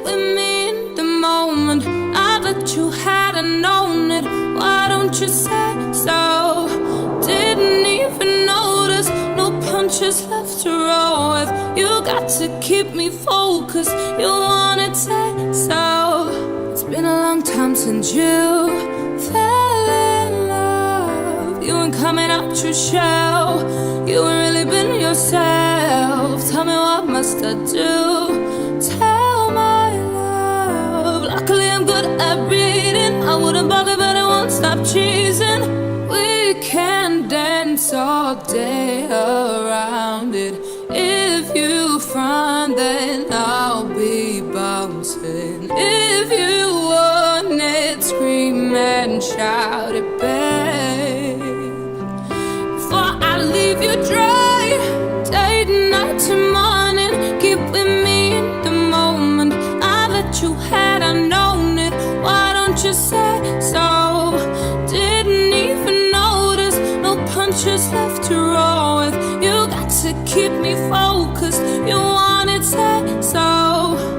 with me in the moment. I that you hadn't known it. Why don't you say so? Didn't even notice. No punches left to roll with. You got to keep me focused. You wanna take so. It's been a long time since you fell in love. You ain't coming out your shell. You ain't really been yourself. Tell me what must I do? Tell my love. Luckily I'm good at reading. I wouldn't bother but I won't stop cheesing. We can dance all day around it. If you frown then I'll be bouncing. If you want it, scream and shout it, babe. Before I leave you dry, day, night to morning. Keep with me in the moment. I that you had, I known it. Why don't you say so? Didn't even notice. No punches left to roll with. You got to keep me focused. You want it, say so.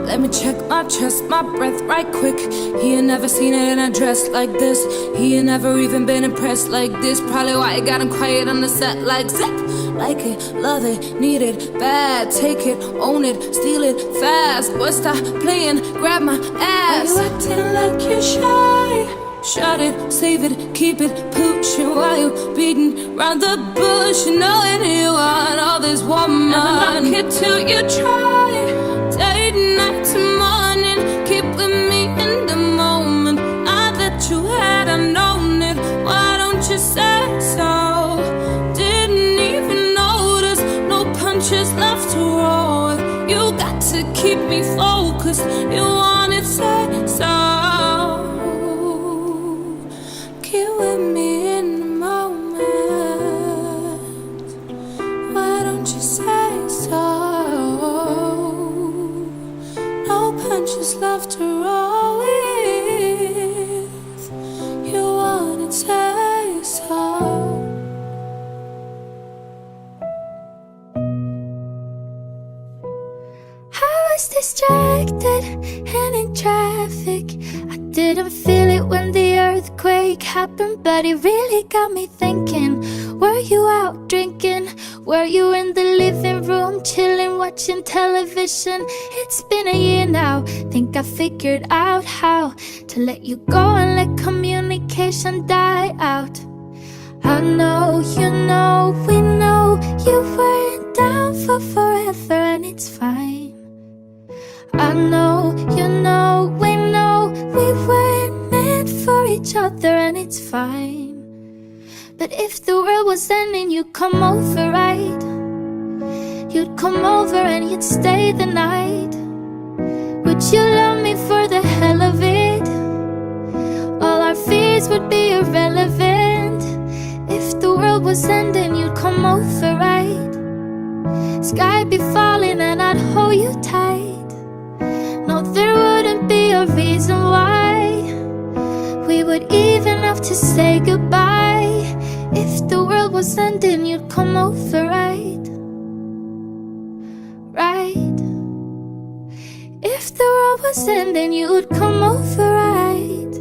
Let me check my chest, my breath right quick. He ain't never seen it in a dress like this. He ain't never even been impressed like this. Probably why he got him quiet on the set like zip. Like it, love it, need it, bad. Take it, own it, steal it, fast. Boy, stop playing, grab my ass. Why you acting like you're shy? Shut it, save it, keep it, pooch. While you beating round the bush, knowing you want all this woman. Never knock it till you try. Day, night to morning. Keep with me in the moment. I that you had, I known it. Why don't you say so? Didn't even notice. No punches left to roll with. You got to keep me focused. You want it, say so. Keep with me in the moment. Why don't you say so? No punches left to roll with. You wanna say so. I was distracted and in traffic. I didn't feel it when the earthquake happened, but it really got me thinking. Were you out drinking? Were you in the living room chilling, watching television? It's been a year now. Think I figured out how to let you go and let communication die out. I know, you know, we know you weren't down for forever and it's fine. I know, you know, we know we weren't meant for each other and it's fine. But if the world was ending, you'd come over, right? You'd come over and you'd stay the night. Would you love me for the hell of it? All our fears would be irrelevant. If the world was ending, you'd come over, right? Sky'd be falling and I'd hold you tight. No, there wouldn't be a reason why we would even have to say goodbye. If the world was ending, you'd come over, right? Right? If the world was ending, you'd come over, right?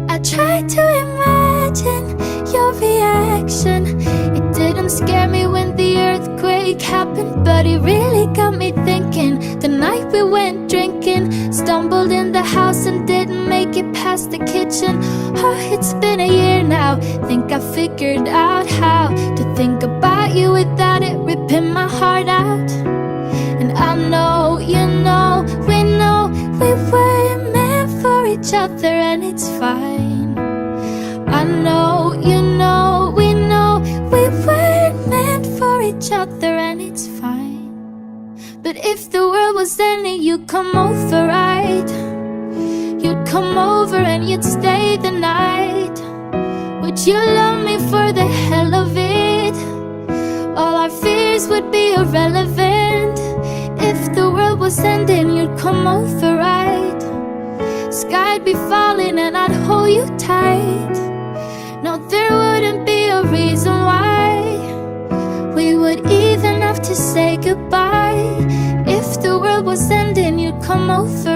I tried to imagine your reaction. It didn't scare me when the earthquake happened, but it really got me thinking. The night we went drinking, stumbled in the house and didn't make it past the kitchen. Oh, it's been a year now. Think I figured out how to think about you without it ripping my heart out. And I know, you know, we weren't meant for each other and it's fine. I know, you know, we weren't meant for each other and it's fine. But if the world was ending, you'd come over, right? You'd come over and you'd stay the night. Would you love me for the hell of it? All our fears would be irrelevant. If the world was ending, you'd come over, right? Sky'd be falling and I'd hold you tight. No, there wouldn't be a reason why we would even have to say goodbye. come over